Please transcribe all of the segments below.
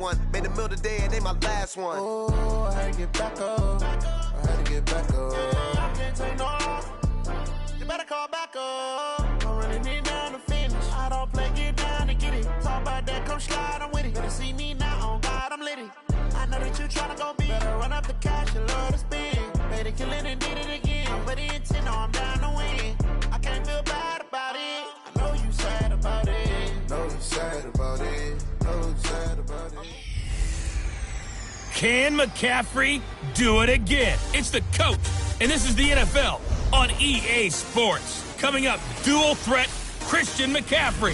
one. Made a meal today and they my last one. Oh, I had to get back up. I had to get back up. I can't take no off. You better call back up. I'm running it down to finish. I don't play, get down to get it. Talk about that, come slide, I'm with it. Better see me now, on God, I'm litty. I know that you tryna go big. Better run up the cash, you love to spend. Made a killing and did it again. I'm with the intent, no, I'm down to win. I can't feel bad about it. I know you sad about it. Know you sad about it. Know you sad about it. Can McCaffrey do it again? It's the coach, and this is the NFL on EA Sports. Coming up, dual threat Christian McCaffrey.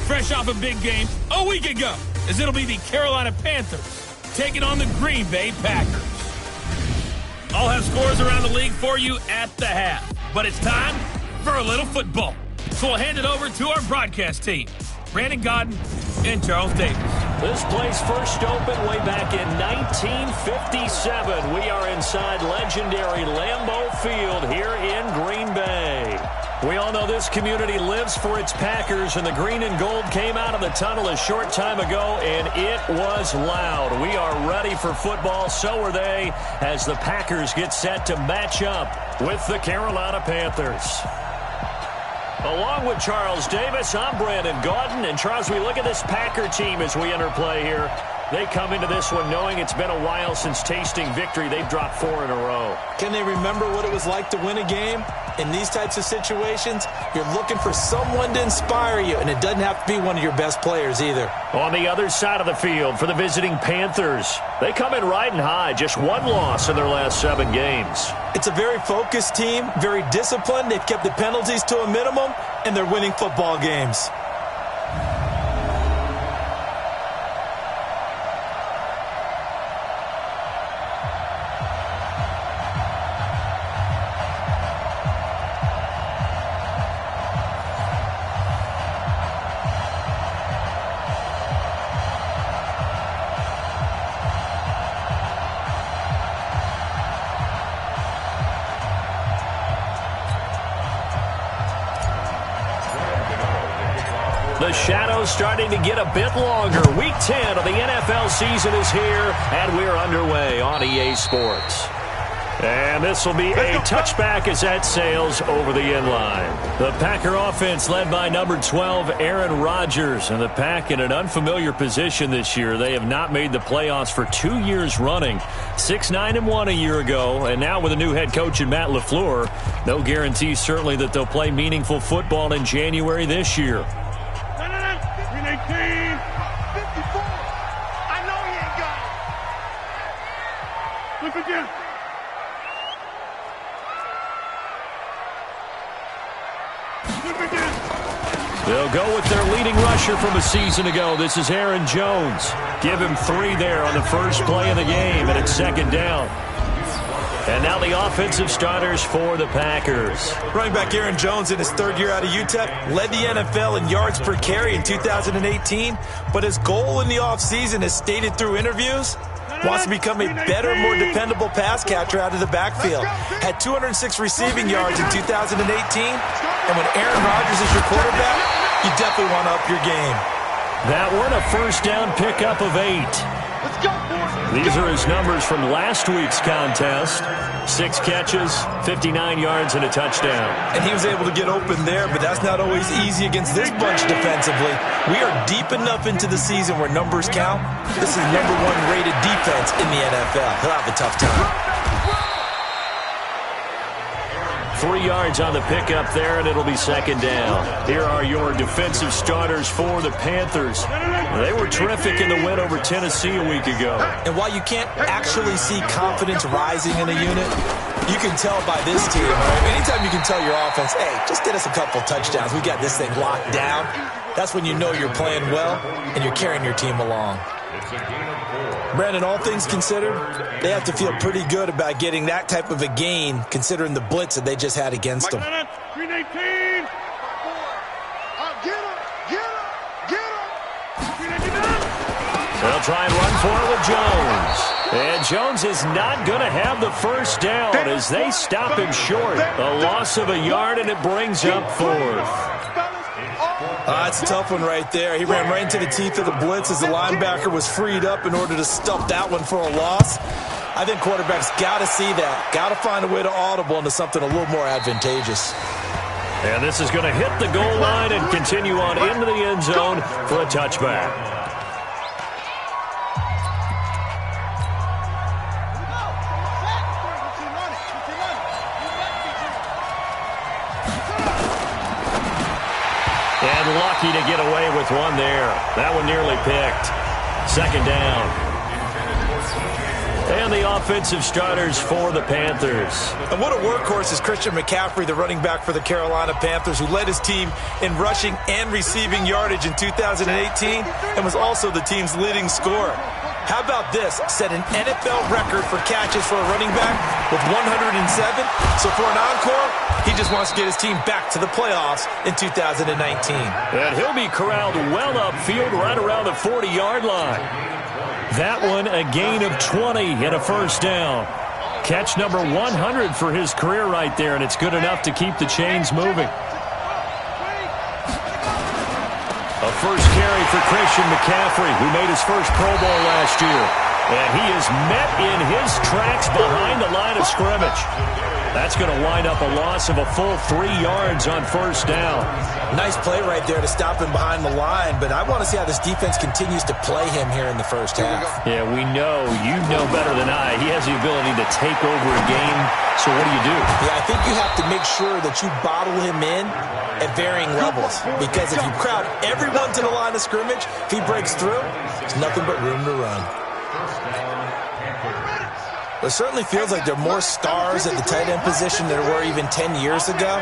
Fresh off a big game a week ago, as it'll be the Carolina Panthers taking on the Green Bay Packers. I'll have scores around the league for you at the half, but it's time for a little football. So we'll hand it over to our broadcast team, Brandon Godden and Charles Davis. This place first opened way back in 1957. We are inside legendary Lambeau Field here in Green Bay. We all know this community lives for its Packers, and the green and gold came out of the tunnel a short time ago, and it was loud. We are ready for football, so are they, as the Packers get set to match up with the Carolina Panthers. Along with Charles Davis, I'm Brandon Gaudin. And Charles, we look at this Packer team as we enter play here. They come into this one knowing it's been a while since tasting victory. They've dropped 4 in a row. Can they remember what it was like to win a game? In these types of situations, you're looking for someone to inspire you, and it doesn't have to be one of your best players either. On the other side of the field for the visiting Panthers, they come in riding high, just 1 loss in their last 7 games. It's a very focused team, very disciplined. They've kept the penalties to a minimum, and they're winning football games. The shadows starting to get a bit longer. Week 10 of the NFL season is here, and we're underway on EA Sports. And this will be a touchback as that sails over the inline. The Packer offense led by number 12, Aaron Rodgers. And the Pack in an unfamiliar position this year. They have not made the playoffs for 2 years running. 6-9-1 a year ago. And now with a new head coach in Matt LaFleur, no guarantee certainly that they'll play meaningful football in January this year. 18, 54. I know he ain't got it. Look again. Look again. They'll go with their leading rusher from a season ago. This is Aaron Jones. Give him 3 there on the first play of the game, and it's 2nd down. And now the offensive starters for the Packers. Running back Aaron Jones in his 3rd year out of UTEP led the NFL in yards per carry in 2018, but his goal in the offseason, as stated through interviews, wants to become a better, more dependable pass catcher out of the backfield. Had 206 receiving yards in 2018, and when Aaron Rodgers is your quarterback, you definitely want to up your game. That one a first down pickup of 8. Let's go, boys. These are his numbers from last week's contest. 6 catches, 59 yards, and a touchdown. And he was able to get open there, but that's not always easy against this bunch defensively. We are deep enough into the season where numbers count. This is number 1 rated defense in the NFL. He'll have a tough time. 3 yards on the pickup there, and it'll be 2nd down. Here are your defensive starters for the Panthers. They were terrific in the win over Tennessee a week ago. And while you can't actually see confidence rising in a unit, you can tell by this team. Right? Anytime you can tell your offense, hey, just get us a couple touchdowns. We got this thing locked down. That's when you know you're playing well and you're carrying your team along. Brandon, all things considered, they have to feel pretty good about getting that type of a gain, considering the blitz that they just had against them. 318. They'll try and run for it with Jones. And Jones is not going to have the first down as they stop him short. A loss of a yard, and it brings up 4th. That's a tough one right there. He ran right into the teeth of the blitz as the linebacker was freed up in order to stuff that one for a loss. I think quarterbacks got to see that. Got to find a way to audible into something a little more advantageous. And this is going to hit the goal line and continue on into the end zone for a touchback. And lucky to get away with one there. That one nearly picked. Second down. And the offensive starters for the Panthers. And what a workhorse is Christian McCaffrey, the running back for the Carolina Panthers, who led his team in rushing and receiving yardage in 2018 and was also the team's leading scorer. How about this? Set an NFL record for catches for a running back with 107. So for an encore, he just wants to get his team back to the playoffs in 2019. And he'll be corralled well upfield right around the 40-yard line. That one a gain of 20 and a first down. Catch number 100 for his career right there, and it's good enough to keep the chains moving. A first carry for Christian McCaffrey, who made his first Pro Bowl last year. And he is met in his tracks behind the line of scrimmage. That's going to wind up a loss of a full 3 yards on first down. Nice play right there to stop him behind the line, but I want to see how this defense continues to play him here in the first half. Yeah, we know. You know better than I. He has the ability to take over a game, so what do you do? Yeah, I think you have to make sure that you bottle him in at varying levels, because if you crowd everyone to the line of scrimmage, if he breaks through, there's nothing but room to run. It certainly feels like there are more stars at the tight end position than there were even 10 years ago.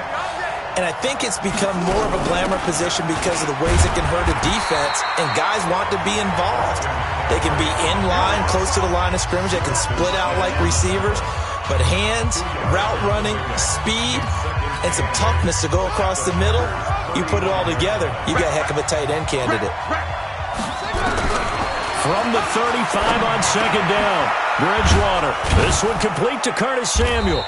And I think it's become more of a glamour position because of the ways it can hurt a defense, and guys want to be involved. They can be in line, close to the line of scrimmage. They can split out like receivers. But hands, route running, speed, and some toughness to go across the middle, you put it all together, you got a heck of a tight end candidate. From the 35 on second down, Bridgewater. This one complete to Curtis Samuel.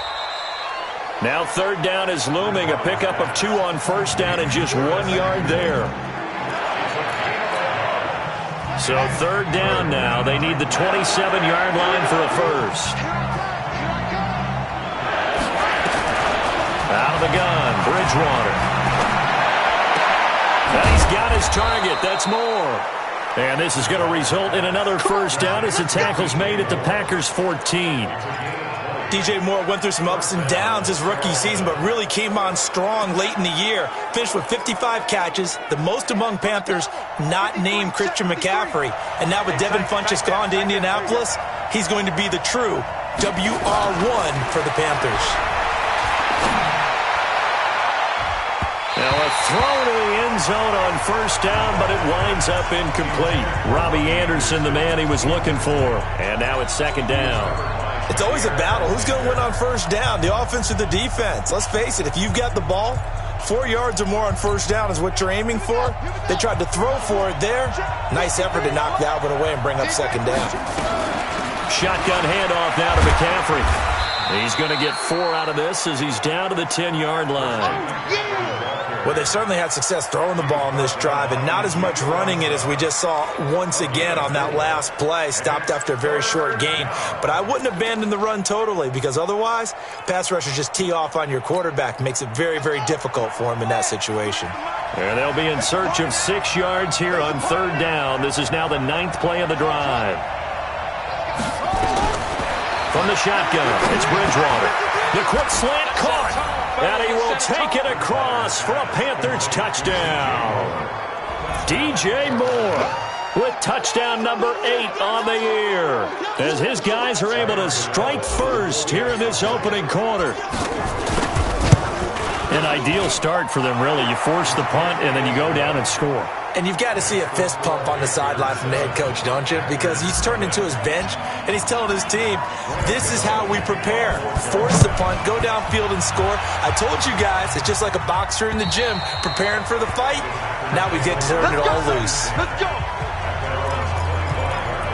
Now third down is looming, a pickup of 2 on first down and just 1 yard there. So third down now. They need the 27-yard line for a first. Out of the gun, Bridgewater. And he's got his target. That's more. And this is going to result in another first down as the tackle's made at the Packers' 14. DJ Moore went through some ups and downs his rookie season, but really came on strong late in the year. Finished with 55 catches, the most among Panthers not named Christian McCaffrey. And now with Devin Funchess gone to Indianapolis, he's going to be the true WR1 for the Panthers. Now a throw to the end zone on first down, but it winds up incomplete. Robbie Anderson, the man he was looking for. And now it's second down. It's always a battle. Who's going to win on first down, the offense or the defense? Let's face it, if you've got the ball, 4 yards or more on first down is what you're aiming for. They tried to throw for it there. Nice effort to knock that one away and bring up second down. Shotgun handoff now to McCaffrey. He's going to get 4 out of this as he's down to the 10-yard line. Well, they certainly had success throwing the ball in this drive and not as much running it as we just saw once again on that last play. Stopped after a very short gain. But I wouldn't abandon the run totally, because otherwise, pass rushers just tee off on your quarterback. Makes it very, very difficult for him in that situation. And they'll be in search of 6 yards here on third down. This is now the 9th play of the drive. From the shotgun, it's Bridgewater. The quick slant caught. And he will take it across for a Panthers touchdown. DJ Moore with touchdown number 8 on the year, as his guys are able to strike first here in this opening quarter. An ideal start for them, really. You force the punt, and then you go down and score. And you've got to see a fist pump on the sideline from the head coach, don't you? Because he's turned into his bench, and he's telling his team, this is how we prepare. Force the punt, go downfield and score. I told you guys, it's just like a boxer in the gym preparing for the fight. Now we get to turn it all loose. Let's go.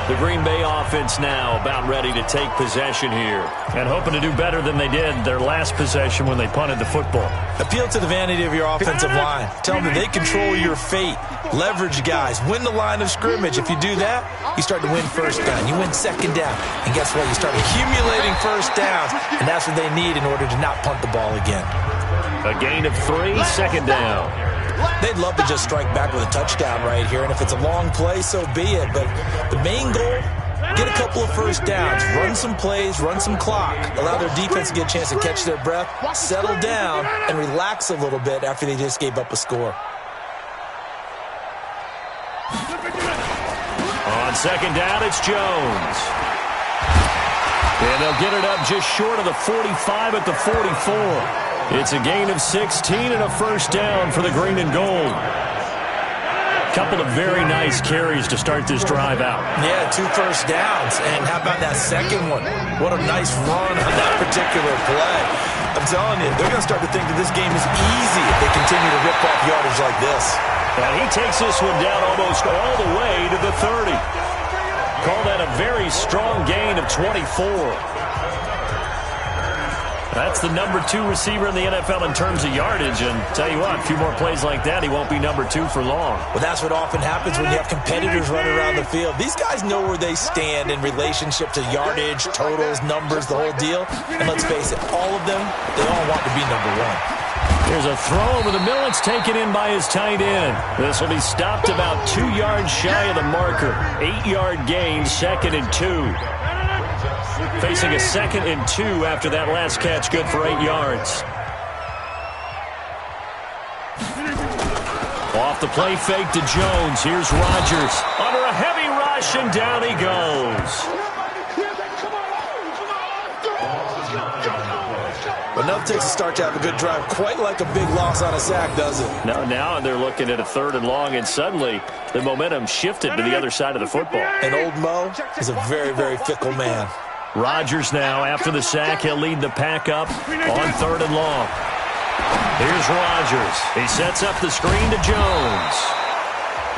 The Green Bay offense now about ready to take possession here. And hoping to do better than they did their last possession when they punted the football. Appeal to the vanity of your offensive line. Tell them that they control your fate. Leverage guys. Win the line of scrimmage. If you do that, you start to win first down. You win second down. And guess what? You start accumulating first downs. And that's what they need in order to not punt the ball again. A gain of 3, second down. They'd love to just strike back with a touchdown right here, and if it's a long play, so be it. But the main goal, get a couple of first downs, run some plays, run some clock, allow their defense to get a chance to catch their breath, settle down, and relax a little bit after they just gave up a score. On second down, it's Jones. And they'll get it up just short of the 45 at the 44. It's a gain of 16 and a first down for the green and gold. Couple of very nice carries to start this drive out. Yeah, 2 first downs. And how about that second one? What a nice run on that particular play. I'm telling you, they're going to start to think that this game is easy if they continue to rip off yardage like this. And he takes this one down almost all the way to the 30. Call that a very strong gain of 24. That's the number 2 receiver in the NFL in terms of yardage. And tell you what, a few more plays like that, he won't be number 2 for long. Well, that's what often happens when you have competitors running around the field. These guys know where they stand in relationship to yardage, totals, numbers, the whole deal. And let's face it, all of them, they all want to be number 1. Here's a throw over the middle. It's taken in by his tight end. This will be stopped about 2 yards shy of the marker. 8-yard gain, second and 2. Facing a second and 2 after that last catch, good for 8 yards. Off the play fake to Jones. Here's Rodgers. Under a heavy rush, and down he goes. But enough takes a start to have a good drive. Quite like a big loss on a sack, does it? No, now they're looking at a 3rd and long, and suddenly the momentum shifted to the other side of the football. And old Mo is a very, very fickle man. Rodgers now, after the sack, he'll lead the pack up on 3rd and long. Here's Rodgers. He sets up the screen to Jones.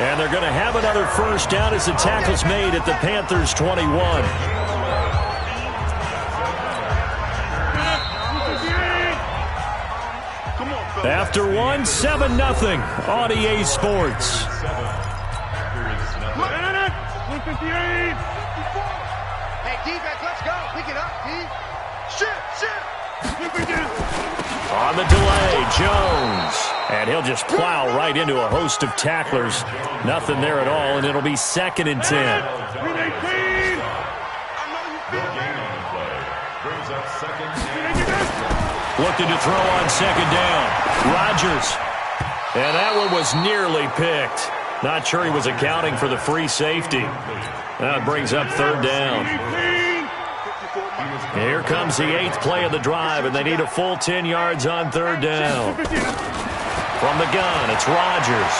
And they're going to have another first down as the tackle's made at the Panthers' 21. After 1, 7-0 on EA Sports. 158. Hey, defense, let's go. Pick it up, D. Shit. On the delay, Jones. And he'll just plow right into a host of tacklers. Nothing there at all, and it'll be 2nd and 10. Looking to throw on second down. Rodgers. And that one was nearly picked. Not sure he was accounting for the free safety. That brings up 3rd down. Here comes the 8th play of the drive, and they need a full 10 yards on 3rd down. From the gun, it's Rodgers.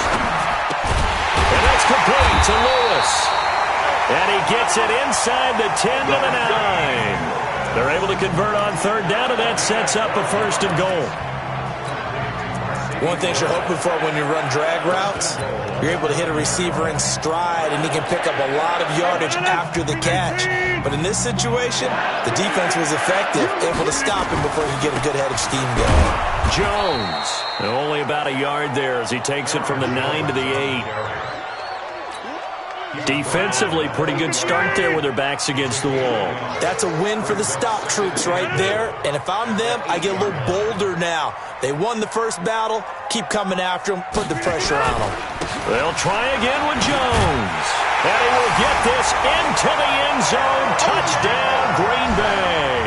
And that's complete to Lewis. And he gets it inside the 10 to the 9. They're able to convert on 3rd down, and that sets up a 1st and goal. One thing you're hoping for when you run drag routes, you're able to hit a receiver in stride, and he can pick up a lot of yardage after the catch. But in this situation, the defense was effective, able to stop him before he could get a good head of steam going. Jones, only about a yard there as he takes it from the 9 to the 8. Defensively, pretty good start there with their backs against the wall. That's a win for the stop troops right there. And if I'm them, I get a little bolder now. They won the first battle. Keep coming after them. Put the pressure on them. They'll try again with Jones. And he will get this into the end zone. Touchdown, Green Bay.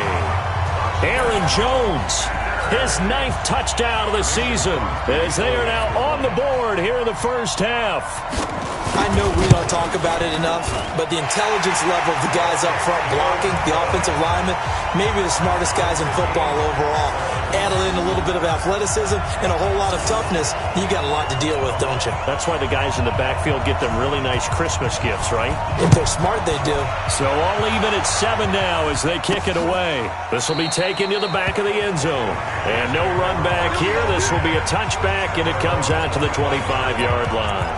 Aaron Jones, his 9th touchdown of the season, as they are now on the board here in the first half. I know we don't talk about it enough, but the intelligence level of the guys up front blocking, the offensive linemen, maybe the smartest guys in football overall. Add in a little bit of athleticism and a whole lot of toughness, you got a lot to deal with, don't you? That's why the guys in the backfield get them really nice Christmas gifts, right? If they're smart, they do. So all even at 7 now as they kick it away. This will be taken to the back of the end zone. And no run back here. This will be a touchback, and it comes out to the 25-yard line.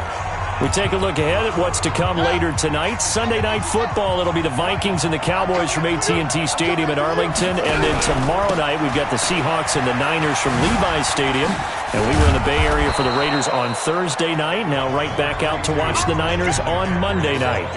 We take a look ahead at what's to come later tonight. Sunday Night Football, it'll be the Vikings and the Cowboys from AT&T Stadium in Arlington. And then tomorrow night, we've got the Seahawks and the Niners from Levi's Stadium. And we were in the Bay Area for the Raiders on Thursday night. Now right back out to watch the Niners on Monday night.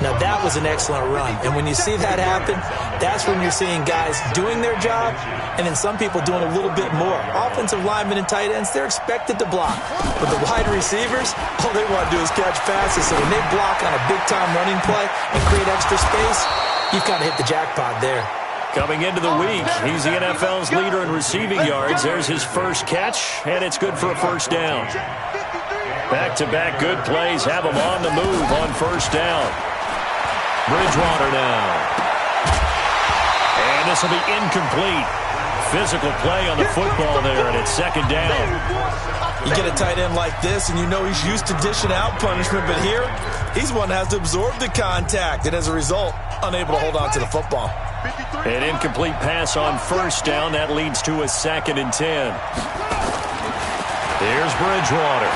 Now, that was an excellent run. And when you see that happen, that's when you're seeing guys doing their job and then some people doing a little bit more. Offensive linemen and tight ends, they're expected to block. But the wide receivers, all they want to do is catch passes. So when they block on a big-time running play and create extra space, you've kind of hit the jackpot there. Coming into the week, he's the NFL's leader in receiving yards. There's his first catch, and it's good for a first down. Back-to-back good plays have him on the move on first down. Bridgewater now. And this will be incomplete. Physical play on the football there, and it's second down. You get a tight end like this, and you know he's used to dishing out punishment, but here, he's one that has to absorb the contact, and as a result, unable to hold on to the football. An incomplete pass on first down. That leads to a 2nd and 10. Here's Bridgewater.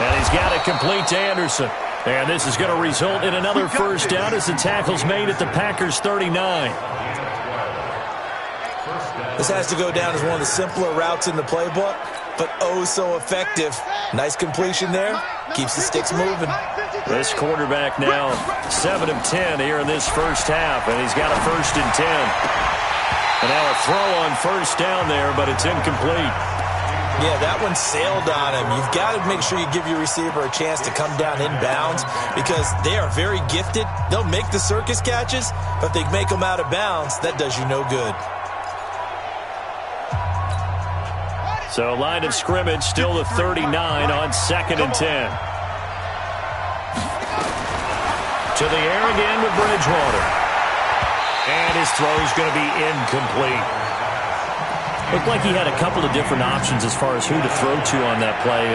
And he's got it complete to Anderson. And this is going to result in another first down as the tackle's made at the Packers' 39. This has to go down as one of the simpler routes in the playbook, but oh so effective. Nice completion there. Keeps the sticks moving. This quarterback now 7 of 10 here in this first half, and he's got a 1st and 10. And now a throw on first down there, but it's incomplete. Yeah, that one sailed on him. You've got to make sure you give your receiver a chance to come down inbounds because they are very gifted. They'll make the circus catches, but if they make them out of bounds, that does you no good. So line of scrimmage still the 39 on 2nd and 10. To the air again with Bridgewater. And his throw's going to be incomplete. Looked like he had a couple of different options as far as who to throw to on that play.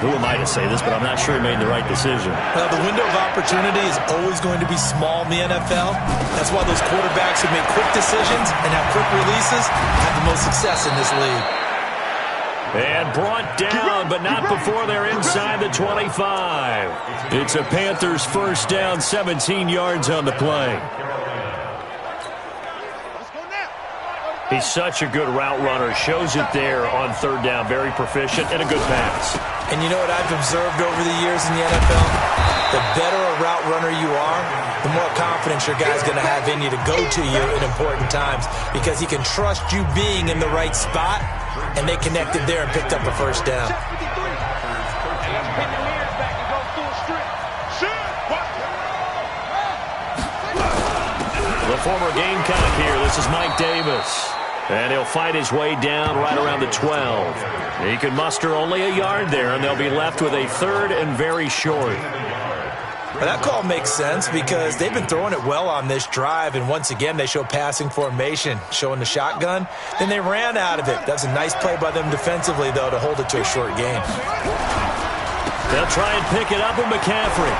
Who am I to say this, but I'm not sure he made the right decision. Well, the window of opportunity is always going to be small in the NFL. That's why those quarterbacks who make quick decisions and have quick releases have the most success in this league. And brought down, but not before they're inside the 25. It's a Panthers first down, 17 yards on the play. He's such a good route runner. Shows it there on 3rd down. Very proficient and a good pass. And you know what I've observed over the years in the NFL? The better a route runner you are, the more confidence your guy's going to have in you to go to you in important times because he can trust you being in the right spot, and they connected there and picked up a first down. The former Gamecock here. This is Mike Davis. And he'll fight his way down right around the 12. He can muster only a yard there, and they'll be left with a 3rd and very short. Well, that call makes sense because they've been throwing it well on this drive, and once again they show passing formation, showing the shotgun. Then they ran out of it. That's a nice play by them defensively, though, to hold it to a short game. They'll try and pick it up with McCaffrey.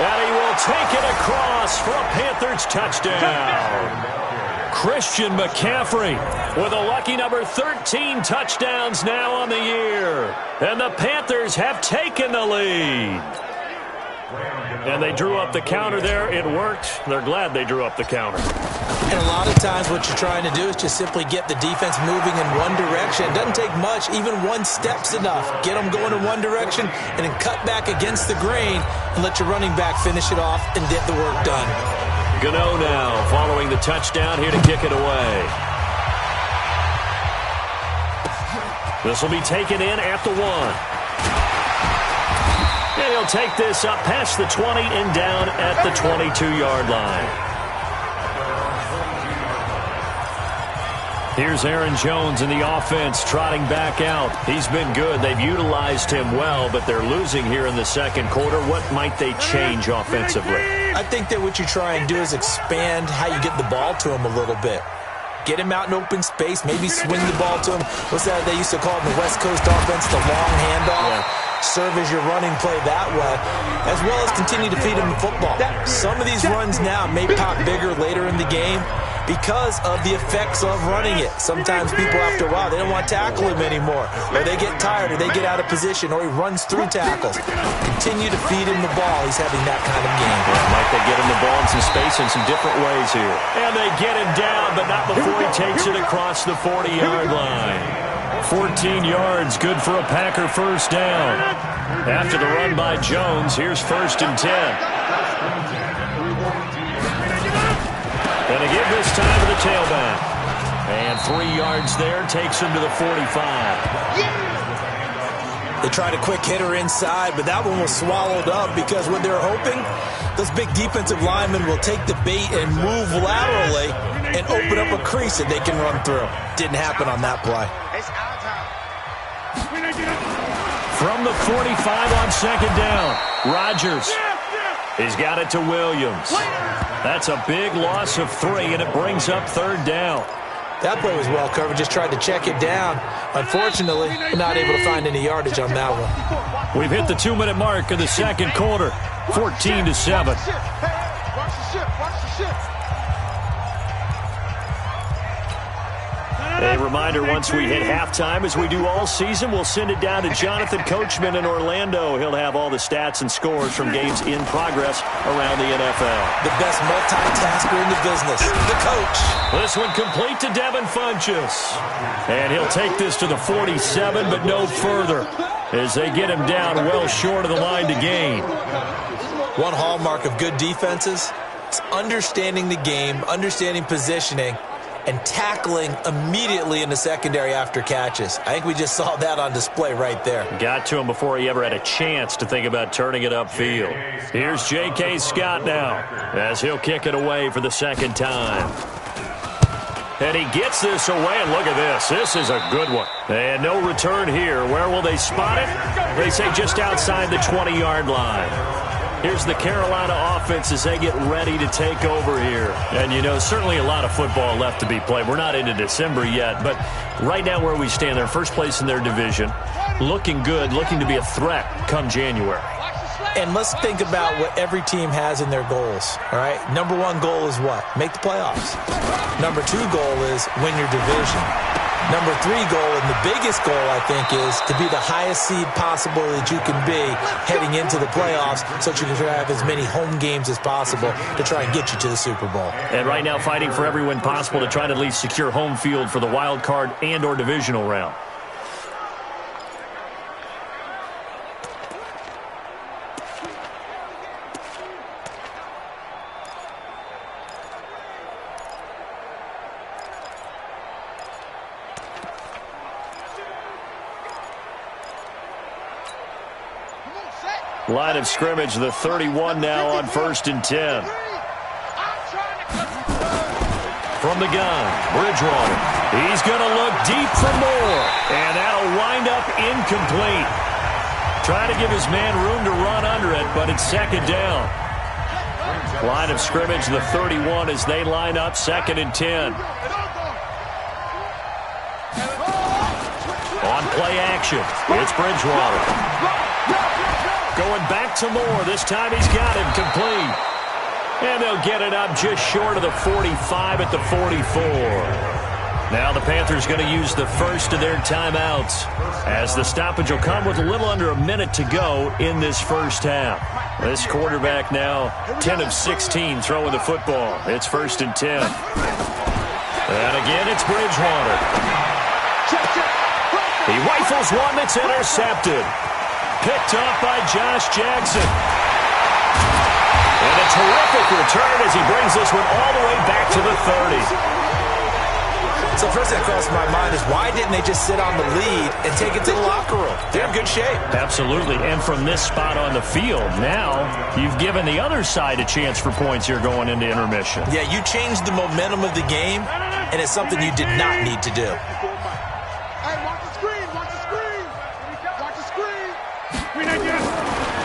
And he will take it across for a Panthers touchdown. Christian McCaffrey with a lucky number 13 touchdowns now on the year. And the Panthers have taken the lead. And they drew up the counter there. It worked. They're glad they drew up the counter. And a lot of times what you're trying to do is just simply get the defense moving in one direction. It doesn't take much. Even one step's enough. Get them going in one direction and then cut back against the grain and let your running back finish it off and get the work done. Gano now following the touchdown here to kick it away. This will be taken in at the 1. And he'll take this up past the 20 and down at the 22-yard line. Here's Aaron Jones in the offense trotting back out. He's been good. They've utilized him well, but they're losing here in the second quarter. What might they change offensively? I think that what you try and do is expand how you get the ball to him a little bit. Get him out in open space, maybe swing the ball to him. What's that they used to call it in the West Coast offense, the long handoff? Yeah. Serve as your running play that way, as well as continue to feed him the football. Some of these runs now may pop bigger later in the game, because of the effects of running it. Sometimes people, after a while, they don't want to tackle him anymore, or they get tired, or they get out of position, or he runs through tackles. Continue to feed him the ball. He's having that kind of game. Yeah, Mike, they get him the ball in some space in some different ways here. And they get him down, but not before he takes it across the 40-yard line. 14 yards, good for a Packer first down. After the run by Jones, here's 1st and 10. And again this time to the tailback. And 3 yards there, takes him to the 45. They tried a quick hitter inside, but that one was swallowed up because what they're hoping, those big defensive linemen will take the bait and move laterally and open up a crease that they can run through. Didn't happen on that play. From the 45 on 2nd down, Rodgers. He's got it to Williams. That's a big loss of 3, and it brings up 3rd down. That play was well covered. Just tried to check it down. Unfortunately, not able to find any yardage on that one. We've hit the 2-minute mark of the 2nd quarter. 14-7. A reminder, once we hit halftime, as we do all season, we'll send it down to Jonathan Coachman in Orlando. He'll have all the stats and scores from games in progress around the NFL. The best multitasker in the business, the coach. This one complete to Devin Funchess. And he'll take this to the 47, but no further, as they get him down well short of the line to gain. One hallmark of good defenses is understanding the game, understanding positioning, and tackling immediately in the secondary after catches. I think we just saw that on display right there. Got to him before he ever had a chance to think about turning it upfield. Here's J.K. Scott now, as he'll kick it away for the 2nd time. And he gets this away, and look at this. This is a good one. And no return here. Where will they spot it? They say just outside the 20-yard line. Here's the Carolina offense as they get ready to take over here. And, you know, certainly a lot of football left to be played. We're not into December yet, but right now where we stand, they're first place in their division, looking good, looking to be a threat come January. And let's think about what every team has in their goals, all right? Number 1 goal is what? Make the playoffs. Number 2 goal is win your division. Number 3 goal, and the biggest goal, I think, is to be the highest seed possible that you can be heading into the playoffs so that you can have as many home games as possible to try and get you to the Super Bowl. And right now fighting for every win possible to try to at least secure home field for the wild card and or divisional round. Line of scrimmage, the 31 now on 1st and 10. From the gun, Bridgewater. He's going to look deep for more. And that'll wind up incomplete. Trying to give his man room to run under it, but it's 2nd down. Line of scrimmage, the 31 as they line up 2nd and 10. On play action, it's Bridgewater. Going back to Moore. This time he's got him complete. And they'll get it up just short of the 45 at the 44. Now the Panthers going to use the first of their timeouts, as the stoppage will come with a little under a minute to go in this first half. This quarterback now 10 of 16 throwing the football. It's 1st and 10. And again, it's Bridgewater. He rifles one that's intercepted. Picked off by Josh Jackson. And a terrific return as he brings this one all the way back to the 30. So first thing that crossed my mind is why didn't they just sit on the lead and take it to the locker room? They're in good shape. Absolutely. And from this spot on the field, now you've given the other side a chance for points here going into intermission. Yeah, you changed the momentum of the game, and it's something you did not need to do.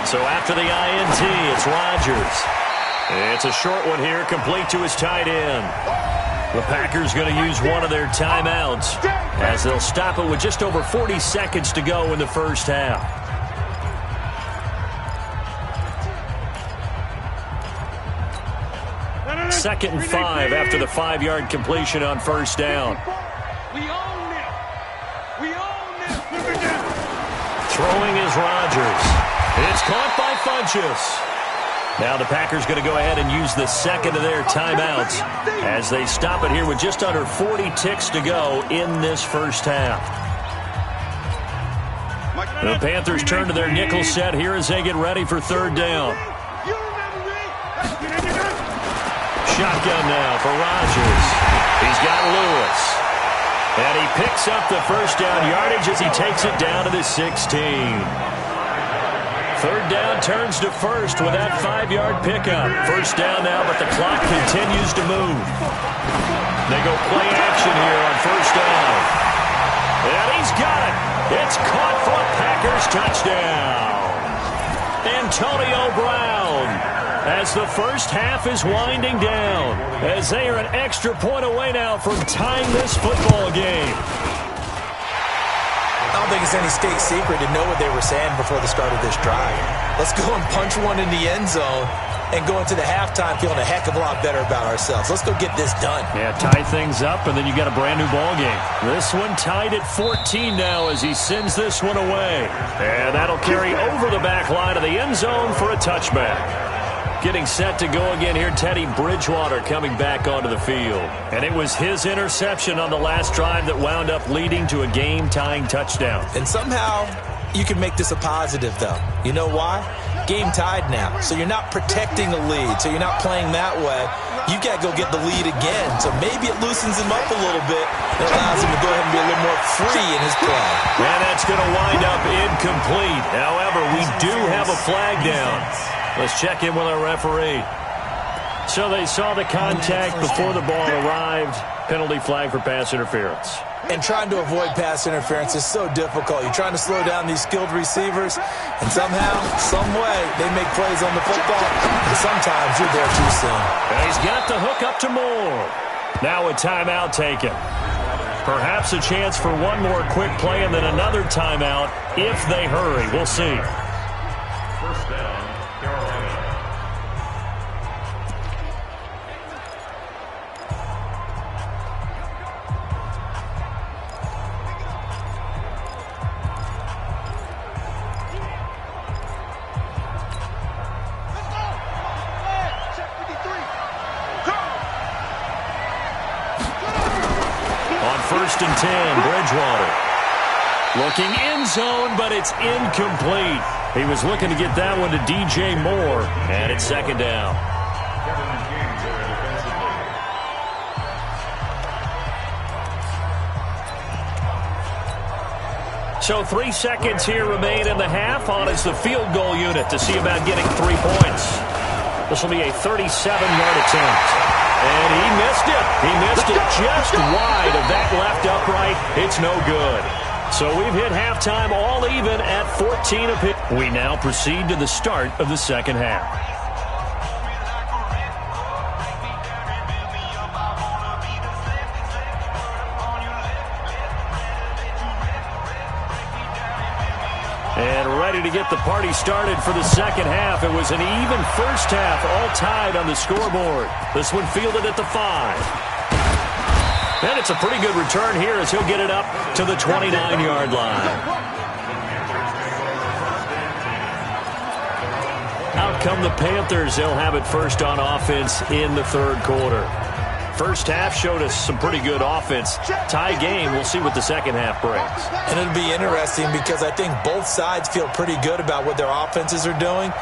So after the INT, it's Rodgers. It's a short one here, complete to his tight end. The Packers going to use one of their timeouts as they'll stop it with just over 40 seconds to go in the first half. 2nd and 5 after the 5-yard completion on first down. We own it. We own it. Throwing is Rodgers. It's caught by Funchess. Now the Packers going to go ahead and use the second of their timeouts as they stop it here with just under 40 ticks to go in this first half. The Panthers turn to their nickel set here as they get ready for third down. Shotgun now for Rodgers. He's got Lewis. And he picks up the first down yardage as he takes it down to the 16. Third down turns to first with that 5-yard pickup. First down now, but the clock continues to move. They go play action here on first down. And he's got it. It's caught for a Packers touchdown. Antonio Brown, as the first half is winding down, as they are an extra point away now from tying this football game. I don't think it's any state secret to know what they were saying before the start of this drive. Let's go and punch one in the end zone and go into the halftime feeling a heck of a lot better about ourselves. Let's go get this done. Yeah, tie things up, and then you got a brand new ball game. This one tied at 14 now as he sends this one away. And that'll carry over the back line of the end zone for a touchback. Getting set to go again here, Teddy Bridgewater coming back onto the field. And it was his interception on the last drive that wound up leading to a game-tying touchdown. And somehow you can make this a positive, though. You know why? Game tied now, so you're not protecting a lead, so you're not playing that way. You got to go get the lead again, so maybe it loosens him up a little bit and allows him to go ahead and be a little more free in his play. And that's going to wind up incomplete. However, we do have a flag down. Let's check in with our referee. So they saw the contact before the ball arrived. Penalty flag for pass interference. And trying to avoid pass interference is so difficult. You're trying to slow down these skilled receivers, and somehow, some way, they make plays on the football, and sometimes you're there too soon. And he's got the hook up to Moore. Now a timeout taken. Perhaps a chance for one more quick play and then another timeout if they hurry. We'll see. First down, Carolina. First and 10, Bridgewater. Looking end zone, but it's incomplete. He was looking to get that one to DJ Moore, and it's second down. So 3 seconds here remain in the half. On is the field goal unit to see about getting 3 points. This will be a 37-yard attempt. And he missed it. He missed it just wide of that left upright. It's no good. So we've hit halftime all even at 14 apiece. We now proceed to the start of the second half. And ready to get the party started for the second half. It was an even first half, all tied on the scoreboard. This one fielded at the 5. And it's a pretty good return here as he'll get it up to the 29-yard line. Out come the Panthers. They'll have it first on offense in the third quarter. First half showed us some pretty good offense. Tie game, we'll see what the second half brings. And it'll be interesting because I think both sides feel pretty good about what their offenses are doing.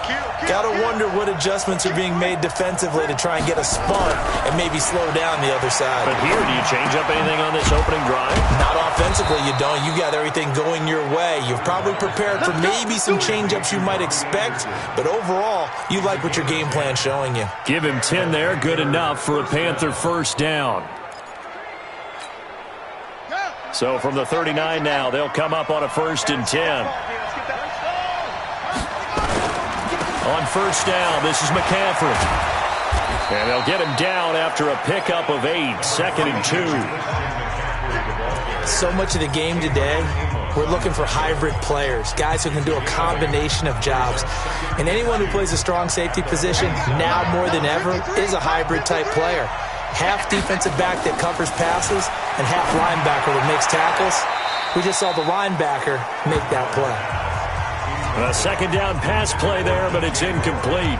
Got to wonder what adjustments are being made defensively to try and get a spark and maybe slow down the other side. But here, do you change up anything on this opening drive? Not offensively, you don't. You got everything going your way. You've probably prepared for maybe some change-ups you might expect, but overall, you like what your game plan's showing you. Give him 10 there, good enough for a Panther first down. So from the 39 now, they'll come up on a first and 10. On first down, this is McCaffrey. And they'll get him down after a pickup of 8, second and 2. So much of the game today we're looking for hybrid players, guys who can do a combination of jobs. And anyone who plays a strong safety position, now more than ever, is a hybrid-type player. Half defensive back that covers passes and half linebacker that makes tackles. We just saw the linebacker make that play. A second down pass play there, but it's incomplete.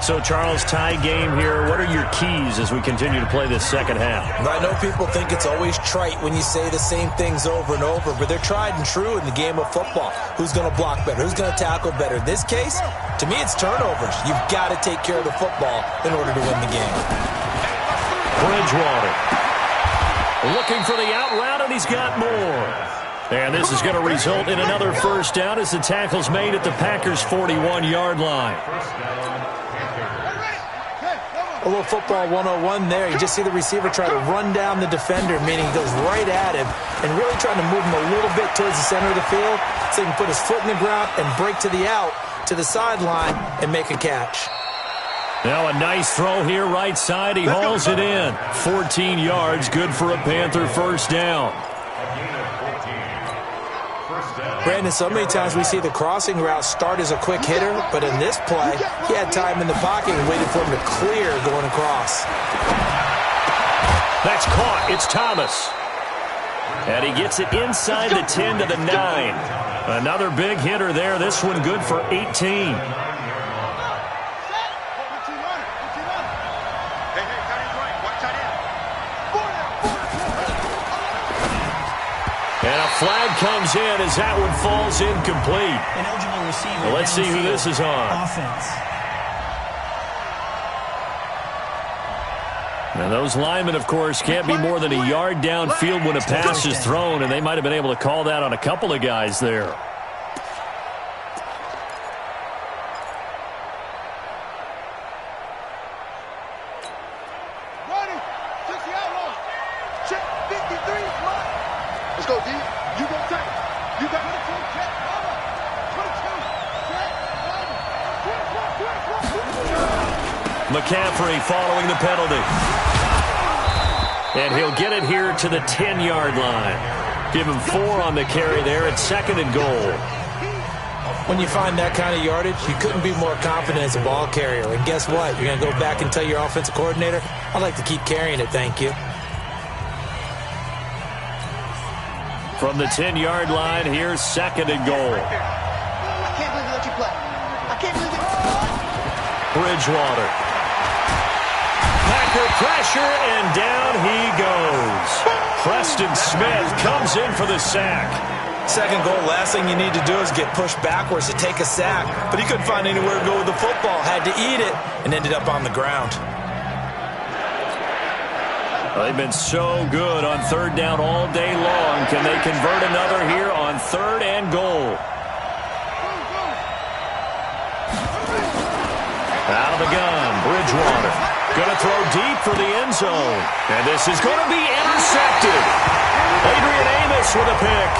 So, Charles, tie game here. What are your keys as we continue to play this second half? I know people think it's always trite when you say the same things over and over, but they're tried and true in the game of football. Who's going to block better? Who's going to tackle better? In this case, to me, it's turnovers. You've got to take care of the football in order to win the game. Bridgewater looking for the out route, and he's got more. And this is going to result in another first down as the tackle's made at the Packers' 41-yard line. A little football 101 there. You just see the receiver try to run down the defender, meaning he goes right at him and really trying to move him a little bit towards the center of the field so he can put his foot in the ground and break to the out, to the sideline, and make a catch. Now a nice throw here right side. He hauls it in. 14 yards, good for a Panther first down. Brandon, so many times we see the crossing route start as a quick hitter, but in this play, he had time in the pocket and waited for him to clear going across. That's caught. It's Thomas. And he gets it inside the 10 to the 9. Another big hitter there. This one good for 18. And a flag comes in as that one falls incomplete. Well, let's see who this is on. Offense. Now, those linemen, of course, can't be more than a yard downfield when a pass is thrown, and they might have been able to call that on a couple of guys there. Let's go, D. You go take it. You got it. McCaffrey following the penalty. And he'll get it here to the 10-yard line. Give him 4 on the carry there at 2nd and goal. When you find that kind of yardage, you couldn't be more confident as a ball carrier. And guess what? You're going to go back and tell your offensive coordinator, I'd like to keep carrying it, thank you. From the 10-yard line, here's 2nd and goal. I can't believe they let you play. I can't believe it. Bridgewater. Packer pressure, and down he goes. Preston Smith comes in for the sack. 2nd goal, last thing you need to do is get pushed backwards to take a sack. But he couldn't find anywhere to go with the football, had to eat it, and ended up on the ground. They've been so good on 3rd down all day long. Can they convert another here on 3rd and goal? Out of the gun, Bridgewater. Going to throw deep for the end zone. And this is going to be intercepted. Adrian Amos with a pick.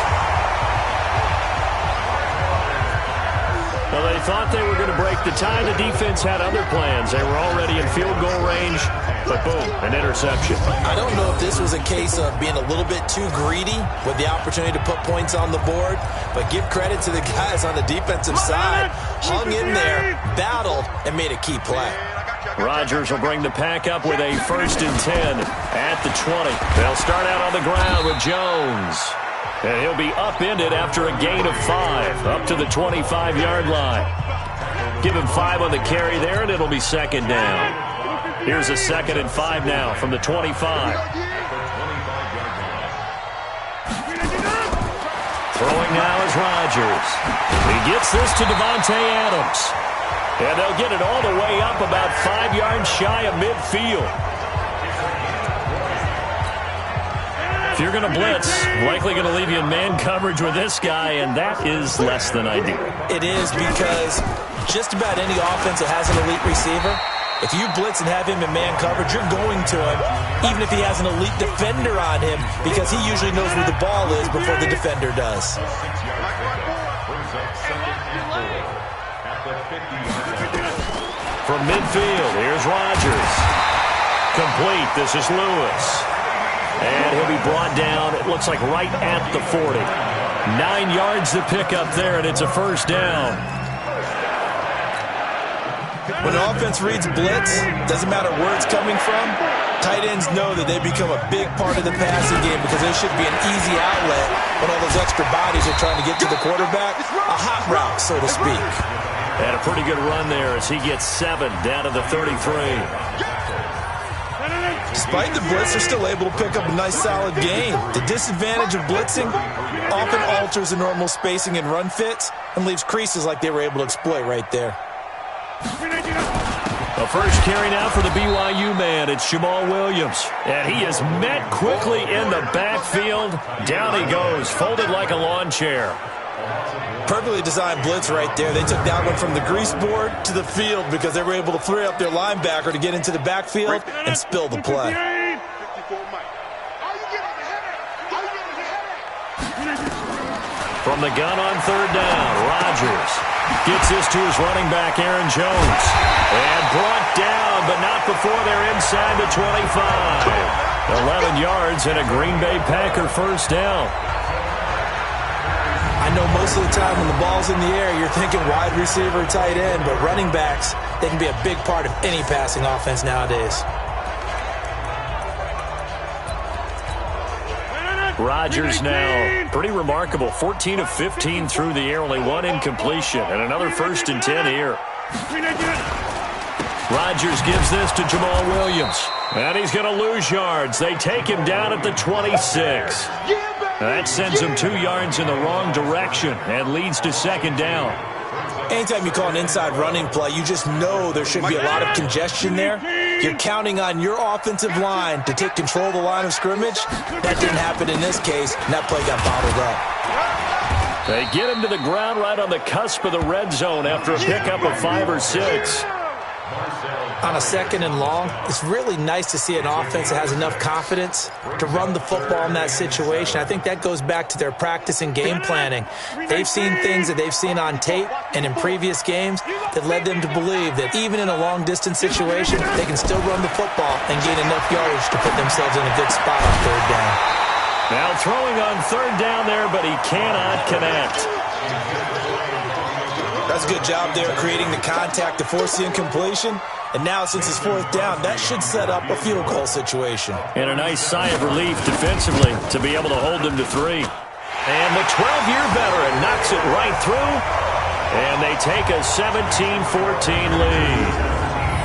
Well, they thought they were going to break the tie. The defense had other plans. They were already in field goal range. But boom, an interception. I don't know if this was a case of being a little bit too greedy with the opportunity to put points on the board, but give credit to the guys on the defensive side. Hung in there, battled, and made a key play. Rodgers will bring the pack up with a 1st and 10 at the 20. They'll start out on the ground with Jones. And he'll be upended after a gain of 5, up to the 25-yard line. Give him 5 on the carry there, and it'll be 2nd down. Here's a 2nd and 5 now from the 25. Throwing now is Rodgers. He gets this to Devontae Adams. And they'll get it all the way up about 5 yards shy of midfield. If you're going to blitz, likely going to leave you in man coverage with this guy, and that is less than ideal. It is, because just about any offense that has an elite receiver, if you blitz and have him in man coverage, you're going to him, even if he has an elite defender on him, because he usually knows where the ball is before the defender does. From midfield, here's Rodgers. Complete. This is Lewis. And he'll be brought down, it looks like right at the 40. 9 yards to pick up there, and it's a first down. When the offense reads blitz, doesn't matter where it's coming from, tight ends know that they become a big part of the passing game because there should be an easy outlet when all those extra bodies are trying to get to the quarterback. A hot route, so to speak. And a pretty good run there as he gets 7 down to the 33. Despite the blitz, they're still able to pick up a nice, solid gain. The disadvantage of blitzing often alters the normal spacing and run fits and leaves creases like they were able to exploit right there. The first carry now for the BYU man. It's Jamal Williams. And he is met quickly in the backfield. Down he goes, folded like a lawn chair. Perfectly designed blitz right there. They took that one from the grease board to the field because they were able to free up their linebacker to get into the backfield and spill the play. From the gun on third down, Rodgers gets this to his running back, Aaron Jones. And brought down, but not before they're inside the 25. 11 yards and a Green Bay Packer first down. I know most of the time when the ball's in the air, you're thinking wide receiver, tight end, but running backs, they can be a big part of any passing offense nowadays. Rodgers now, pretty remarkable, 14 of 15 through the air, only one incompletion, and another 1st and 10 here. Rodgers gives this to Jamal Williams, and he's going to lose yards. They take him down at the 26. That sends him 2 yards in the wrong direction and leads to second down. Anytime you call an inside running play, you just know there should be a lot of congestion there. You're counting on your offensive line to take control of the line of scrimmage. That didn't happen in this case, and that play got bottled up. They get him to the ground right on the cusp of the red zone after a pickup of 5 or 6. On a 2nd and long, it's really nice to see an offense that has enough confidence to run the football in that situation. I think that goes back to their practice and game planning. They've seen things that they've seen on tape and in previous games that led them to believe that even in a long-distance situation, they can still run the football and gain enough yardage to put themselves in a good spot on third down. Now throwing on third down there, but he cannot connect. That's a good job there creating the contact to force the incompletion. And now, since it's 4th down, that should set up a field goal situation. And a nice sigh of relief defensively to be able to hold them to 3. And the 12-year veteran knocks it right through. And they take a 17-14 lead.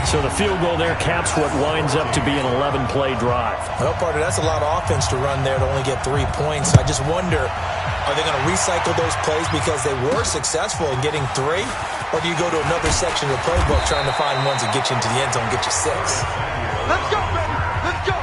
So the field goal there caps what winds up to be an 11-play drive. Well, partner, that's a lot of offense to run there to only get 3 points. I just wonder, are they going to recycle those plays because they were successful in getting 3? Or do you go to another section of the playbook trying to find ones that get you into the end zone and get you 6? Let's go, baby. Let's go.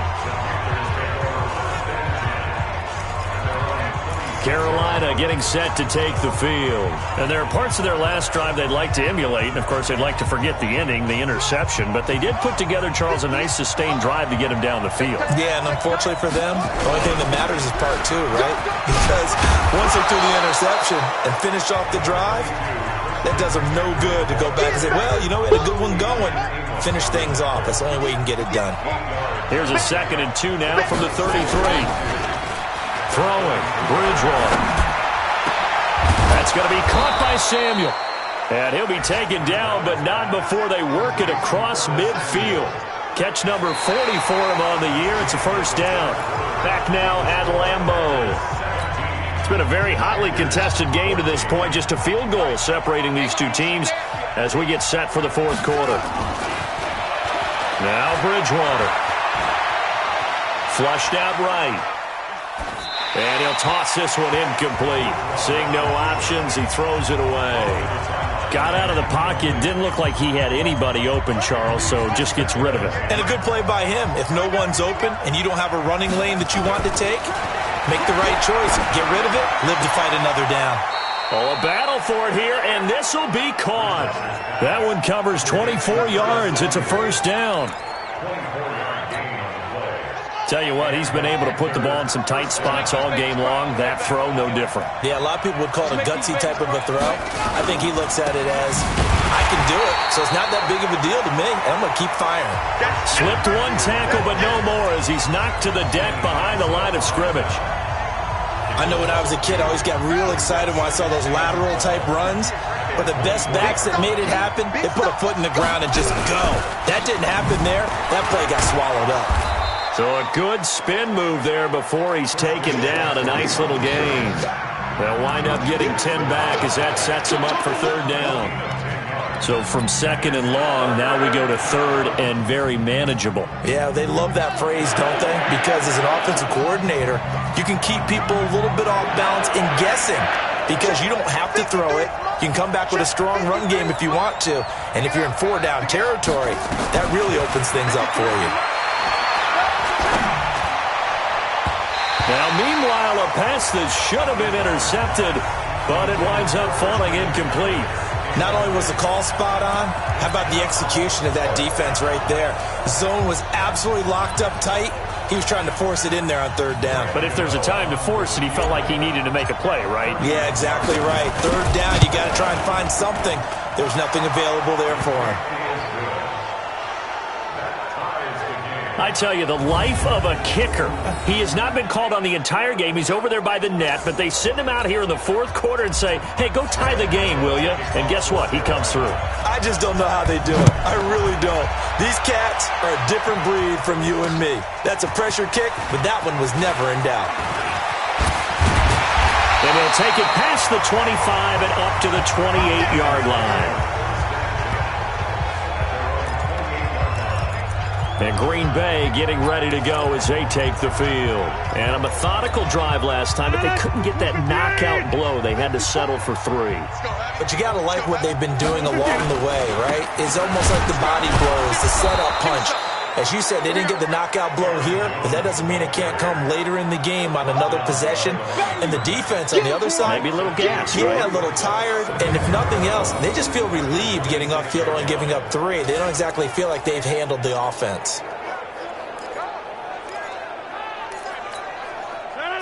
Carolina getting set to take the field. And there are parts of their last drive they'd like to emulate. And, of course, they'd like to forget the ending, the interception. But they did put together, Charles, a nice sustained drive to get him down the field. Yeah, and unfortunately for them, the only thing that matters is part 2, right? Because once they threw the interception and finished off the drive, that does them no good to go back and say, well, you know, we had a good one going. Finish things off. That's the only way you can get it done. Here's a 2nd and 2 now from the 33. Throwing, Bridgewater. That's going to be caught by Samuel. And he'll be taken down, but not before they work it across midfield. Catch number 40 for him on the year. It's a first down. Back now at Lambeau. It's been a very hotly contested game to this point. Just a field goal separating these two teams as we get set for the 4th quarter. Now Bridgewater. Flushed out right. And he'll toss this one incomplete. Seeing no options, he throws it away. Got out of the pocket. Didn't look like he had anybody open, Charles, so just gets rid of it. And a good play by him. If no one's open and you don't have a running lane that you want to take, make the right choice. Get rid of it. Live to fight another down. Oh, a battle for it here, and this will be caught. That one covers 24 yards. It's a first down. Tell you what, he's been able to put the ball in some tight spots all game long. That throw, no different. Yeah, a lot of people would call it a gutsy type of a throw. I think he looks at it as, I can do it, so it's not that big of a deal to me, and I'm going to keep firing. Slipped one tackle, but no more as he's knocked to the deck behind the line of scrimmage. I know when I was a kid, I always got real excited when I saw those lateral-type runs. But the best backs that made it happen, they put a foot in the ground and just go. That didn't happen there. That play got swallowed up. So a good spin move there before he's taken down. A nice little gain. They'll wind up getting 10 back as that sets him up for third down. So from second and long, now we go to third and very manageable. Yeah, they love that phrase, don't they? Because as an offensive coordinator, you can keep people a little bit off balance and guessing because you don't have to throw it. You can come back with a strong run game if you want to. And if you're in 4-down territory, that really opens things up for you. Now, meanwhile, a pass that should have been intercepted, but it winds up falling incomplete. Not only was the call spot on, how about the execution of that defense right there? Zone was absolutely locked up tight. He was trying to force it in there on third down. But if there's a time to force it, he felt like he needed to make a play, right? Yeah, exactly right. Third down, you got to try and find something. There's nothing available there for him. I tell you, the life of a kicker. He has not been called on the entire game. He's over there by the net, but they send him out here in the fourth quarter and say, hey, go tie the game, will you? And guess what? He comes through. I just don't know how they do it. I really don't. These cats are a different breed from you and me. That's a pressure kick, but that one was never in doubt. And they'll take it past the 25 and up to the 28-yard line. And Green Bay getting ready to go as they take the field. And a methodical drive last time, but they couldn't get that knockout blow. They had to settle for 3. But you got to like what they've been doing along the way, right? It's almost like the body blows, the setup punch. As you said, they didn't get the knockout blow here, but that doesn't mean it can't come later in the game on another possession. And the defense on the other side, maybe a little gas, yeah, a little tired. And if nothing else, they just feel relieved getting off field and giving up 3. They don't exactly feel like they've handled the offense.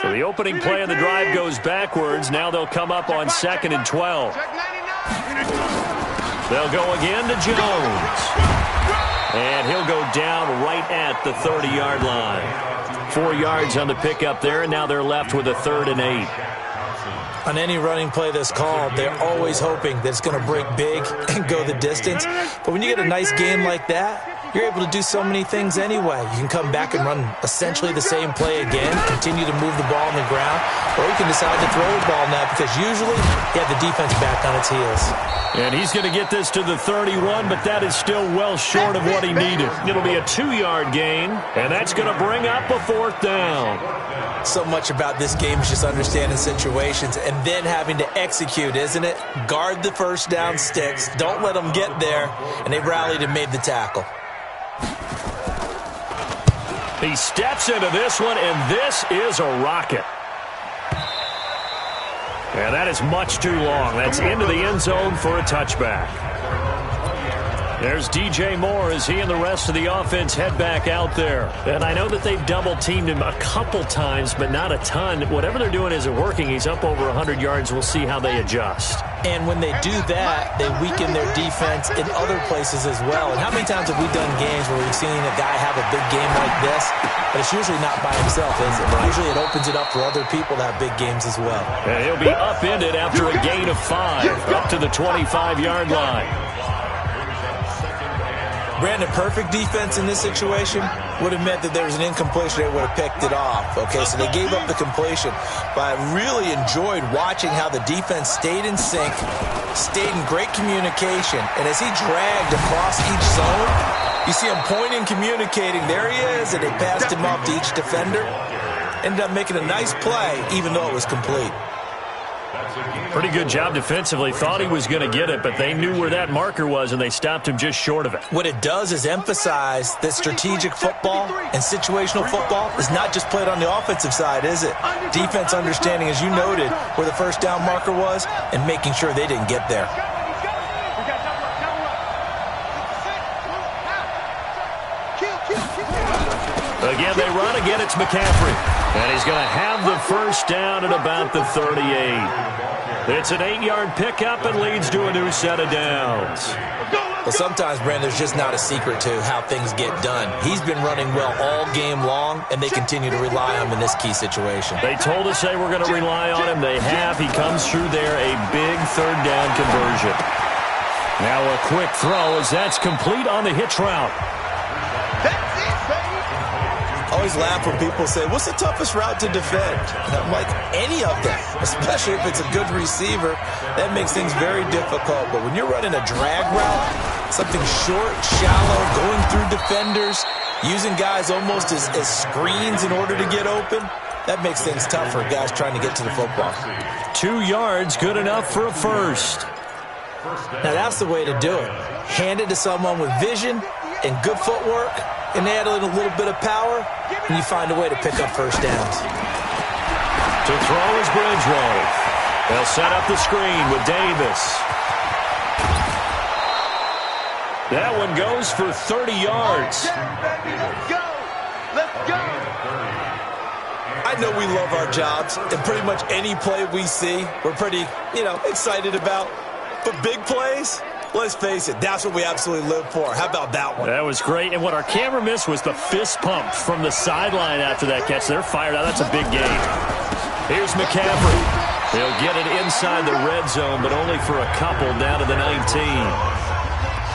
So the opening play of the drive goes backwards. Now they'll come up on 2nd and 12. They'll go again to Jones. And he'll go down right at the 30-yard line. 4 yards on the pickup there, and now they're left with a 3rd and 8. On any running play that's called, they're always hoping that it's going to break big and go the distance. But when you get a nice game like that, you're able to do so many things anyway. You can come back and run essentially the same play again, continue to move the ball on the ground, or you can decide to throw the ball now because usually you have the defense back on its heels. And he's going to get this to the 31, but that is still well short of what he needed. It'll be a 2-yard gain, and that's going to bring up a 4th down. So much about this game is just understanding situations and then having to execute, isn't it? Guard the first down sticks. Don't let them get there. And they rallied and made the tackle. He steps into this one, and this is a rocket. And that is much too long. That's into the end zone for a touchback. There's DJ Moore as he and the rest of the offense head back out there. And I know that they've double-teamed him a couple times, but not a ton. Whatever they're doing isn't working. He's up over 100 yards. We'll see how they adjust. And when they do that, they weaken their defense in other places as well. And how many times have we done games where we've seen a guy have a big game like this, but it's usually not by himself, is it? Right. Usually it opens it up for other people to have big games as well. And he'll be upended after a gain of 5 up to the 25-yard line. Brandon, perfect defense in this situation would have meant that there was an incompletion. They would have picked it off. Okay, so they gave up the completion. But I really enjoyed watching how the defense stayed in sync, stayed in great communication. And as he dragged across each zone, you see him pointing, communicating. There he is, and they passed him off to each defender. Ended up making a nice play, even though it was complete. Pretty good job defensively. Thought he was going to get it, but they knew where that marker was, and they stopped him just short of it. What it does is emphasize that strategic football and situational football is not just played on the offensive side, is it? Defense understanding, as you noted, where the first down marker was and making sure they didn't get there. Again, they run. Again, it's McCaffrey. And he's going to have the first down at about the 38. It's an 8-yard pickup and leads to a new set of downs. But sometimes, Brandon, there's just not a secret to how things get done. He's been running well all game long, and they continue to rely on him in this key situation. They told us they were going to rely on him. They have. He comes through there, a big third down conversion. Now a quick throw as that's complete on the hitch route. That's it, baby. I always laugh when people say, what's the toughest route to defend? And I'm like, any of them, especially if it's a good receiver. That makes things very difficult. But when you're running a drag route, something short, shallow, going through defenders, using guys almost as screens in order to get open, that makes things tough for guys trying to get to the football. 2 yards, good enough for a first. Now that's the way to do it. Hand it to someone with vision and good footwork, and add a little bit of power, and you find a way to pick up first downs. To throw is Bridgewater. They'll set up the screen with Davis. That one goes for 30 yards. Let's go. Let's go. I know we love our jobs, and pretty much any play we see, we're pretty, excited about. But big plays, let's face it, that's what we absolutely live for. How about that one? That was great. And what our camera missed was the fist pump from the sideline after that catch. They're fired out. That's a big gain. Here's McCaffrey. He'll get it inside the red zone, but only for a couple down to the 19.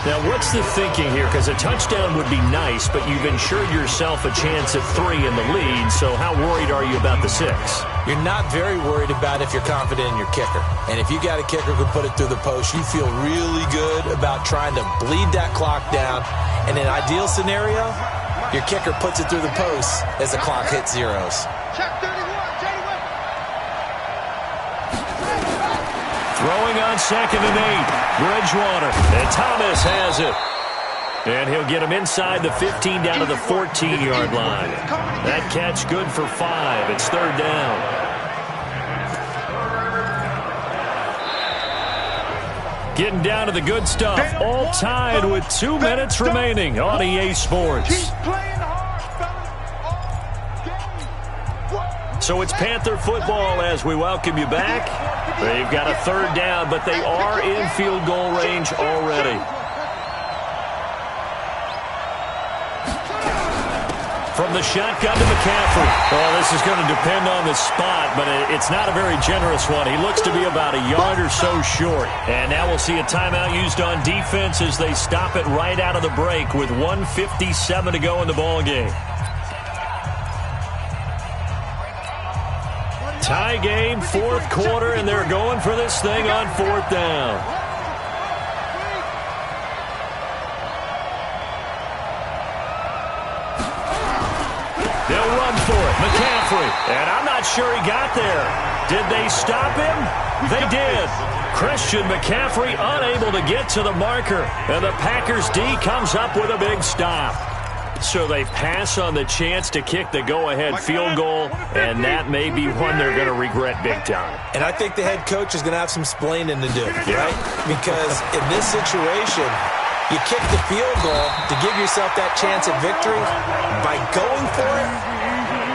Now, what's the thinking here? Because a touchdown would be nice, but you've ensured yourself a chance at 3 in the lead, so how worried are you about the 6? You're not very worried about if you're confident in your kicker. And if you got a kicker who put it through the post, you feel really good about trying to bleed that clock down. And in an ideal scenario, your kicker puts it through the post as the clock hits zeros. Check 31, Throwing on 2nd and 8. Bridgewater. And Thomas has it. And he'll get him inside the 15 down to the 14-yard line. That catch good for 5. It's 3rd down. Getting down to the good stuff. All tied with 2 minutes remaining on EA Sports. So it's Panther football as we welcome you back. They've got a 3rd down, but they are in field goal range already. From the shotgun to McCaffrey. Well, this is going to depend on the spot, but it's not a very generous one. He looks to be about a yard or so short. And now we'll see a timeout used on defense as they stop it right out of the break with 1:57 to go in the ballgame. Tie game, 4th quarter, and they're going for this thing on 4th down. They'll run for it. McCaffrey. And I'm not sure he got there. Did they stop him? They did. Christian McCaffrey unable to get to the marker. And the Packers D comes up with a big stop. So they pass on the chance to kick the go-ahead field goal, and that may be one they're going to regret big time. And I think the head coach is going to have some splaining to do, right? Because in this situation, you kick the field goal to give yourself that chance at victory. By going for it,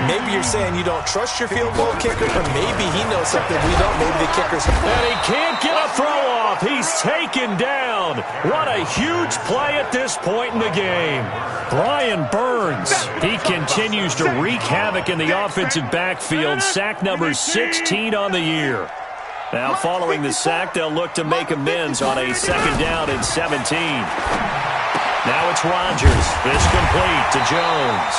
maybe you're saying you don't trust your field goal kicker, or maybe he knows something we don't. Maybe the kicker's... And he can't get a throw off. He's taken down. What a huge play at this point in the game. Brian Burns, he continues to wreak havoc in the offensive backfield. Sack number 16 on the year. Now following the sack, they'll look to make amends on a 2nd down and 17. Now it's Rodgers. This complete to Jones.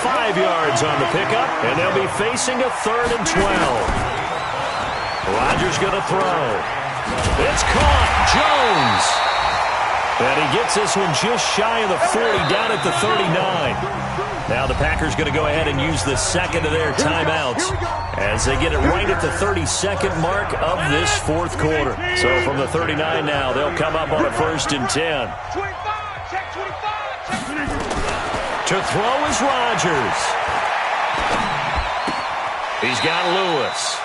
5 yards on the pickup, and they'll be facing a 3rd and 12. Rodgers going to throw. It's caught. Jones. And he gets this one just shy of the 40, down at the 39. Now the Packers going to go ahead and use the 2nd of their timeouts as they get it right at the 32nd mark of this 4th quarter. So from the 39 now, they'll come up on a 1st and 10. To throw is Rodgers. He's got Lewis.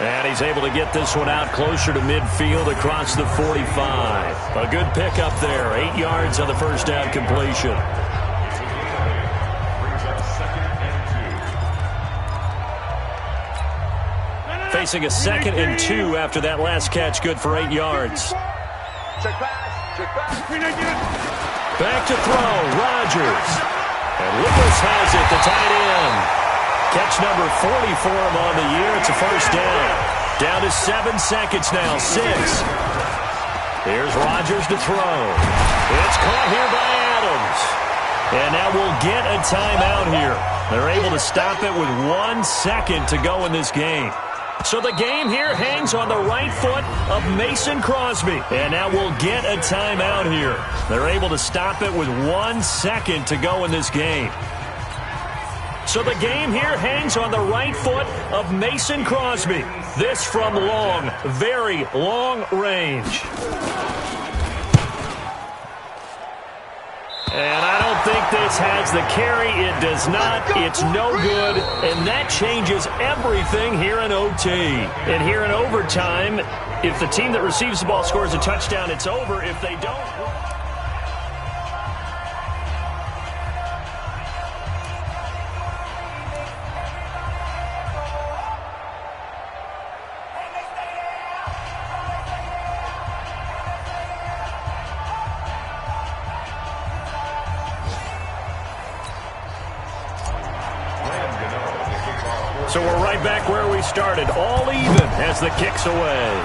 And he's able to get this one out closer to midfield across the 45. A good pickup there. 8 yards on the 1st down completion. Facing a 2nd and 2 after that last catch, good for 8 yards. Check pass. Check pass. Back to throw, Rodgers. And Lewis has it, the tight end. Catch number 40 for him on the year. It's a first down. Down to 7 seconds now, 6. Here's Rodgers to throw. It's caught here by Adams. And now we'll get a timeout here. They're able to stop it with 1 second to go in this game. So the game here hangs on the right foot of Mason Crosby. And now we'll get a timeout here. They're able to stop it with 1 second to go in this game. So the game here hangs on the right foot of Mason Crosby. This from long, very long range. And I don't think this has the carry. It does not. It's no good. And that changes everything here in OT. And here in overtime, if the team that receives the ball scores a touchdown, it's over. If they don't... So we're right back where we started, all even as the kick's away.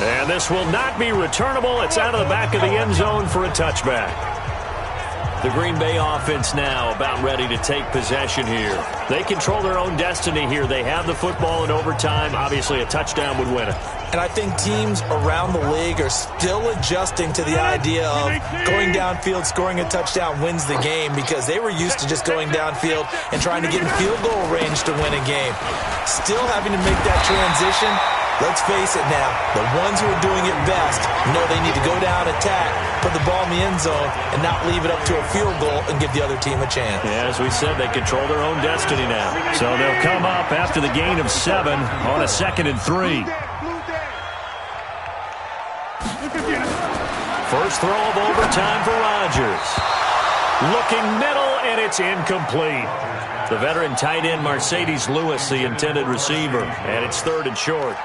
And this will not be returnable. It's out of the back of the end zone for a touchback. The Green Bay offense now about ready to take possession here. They control their own destiny here. They have the football in overtime. Obviously, a touchdown would win it. And I think teams around the league are still adjusting to the idea of going downfield, scoring a touchdown wins the game, because they were used to just going downfield and trying to get in field goal range to win a game. Still having to make that transition. Let's face it now, the ones who are doing it best know they need to go down, attack, put the ball in the end zone, and not leave it up to a field goal and give the other team a chance. Yeah, as we said, they control their own destiny now. So they'll come up after the gain of 7 on a 2nd and 3. First throw of overtime for Rodgers. Looking middle, and it's incomplete. The veteran tight end Mercedes Lewis, the intended receiver, and it's 3rd and short.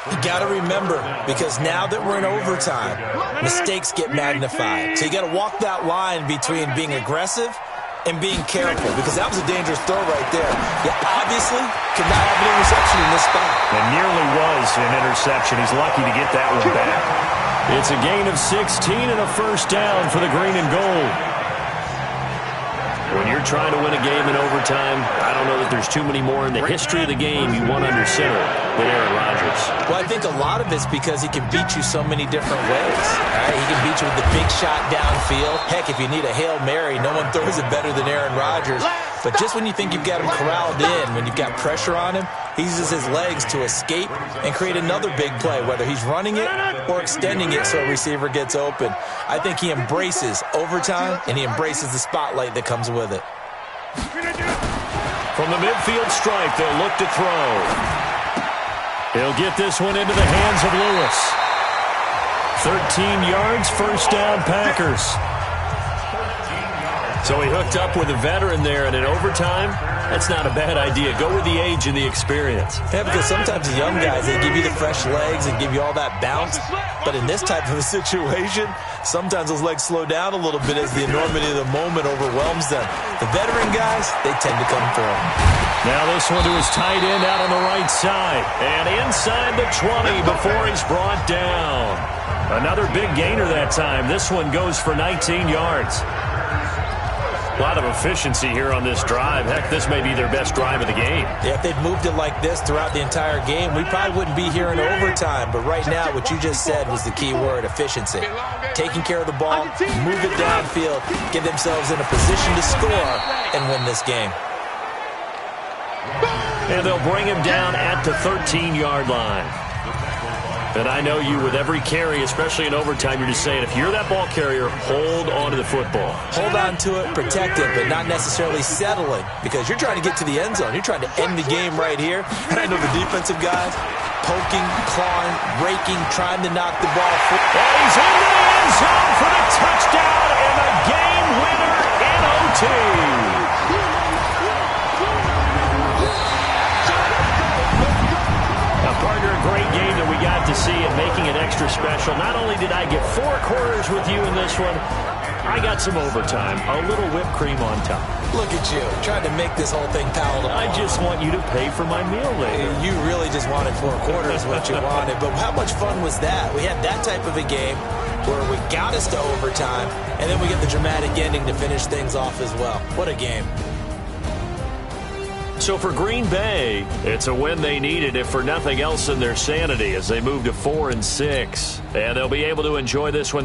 You got to remember, because now that we're in overtime, mistakes get magnified. So you got to walk that line between being aggressive and being careful, because that was a dangerous throw right there. You obviously could not have an interception in this spot. And nearly was an interception. He's lucky to get that one back. It's a gain of 16 and a first down for the green and gold. When you're trying to win a game in overtime, I don't know that there's too many more in the history of the game you want under center than Aaron Rodgers. Well, I think a lot of it's because he can beat you so many different ways. All right? He can beat you with the big shot downfield. Heck, if you need a Hail Mary, no one throws it better than Aaron Rodgers. But just when you think you've got him corralled in, when you've got pressure on him, he uses his legs to escape and create another big play, whether he's running it or extending it so a receiver gets open. I think he embraces overtime, and he embraces the spotlight that comes with it. From the midfield stripe, they'll look to throw. He'll get this one into the hands of Lewis. 13 yards, first down, Packers. So he hooked up with a veteran there, and in overtime, that's not a bad idea. Go with the age and the experience. Yeah, because sometimes the young guys, they give you the fresh legs and give you all that bounce. But in this type of a situation, sometimes those legs slow down a little bit as the enormity of the moment overwhelms them. The veteran guys, they tend to come through. Now this one to his tight end out on the right side. And inside the 20 before he's brought down. Another big gainer that time. This one goes for 19 yards. A lot of efficiency here on this drive. Heck, this may be their best drive of the game. Yeah, if they'd moved it like this throughout the entire game, we probably wouldn't be here in overtime. But right now, what you just said was the key word, efficiency. Taking care of the ball, move it downfield, get themselves in a position to score, and win this game. And they'll bring him down at the 13-yard line. And I know you, with every carry, especially in overtime, you're just saying, if you're that ball carrier, hold on to the football. Hold on to it, protect it, but not necessarily settling, because you're trying to get to the end zone. You're trying to end the game right here. And I know the defensive guys, poking, clawing, raking, trying to knock the ball free. And he's into the end zone for the touchdown and the game winner in OT. Partner, a great game that we got to see. It extra special. Not only did I get 4 quarters with you in this one, I got some overtime, a little whipped cream on top. Look at you, trying to make this whole thing palatable. I just want you to pay for my meal later. You really just wanted 4 quarters what you wanted. But how much fun was that? We had that type of a game where we got us to overtime, and then we get the dramatic ending to finish things off as well. What a game. So for Green Bay, it's a win they needed, if for nothing else in their sanity, as they move to 4-6. And they'll be able to enjoy this one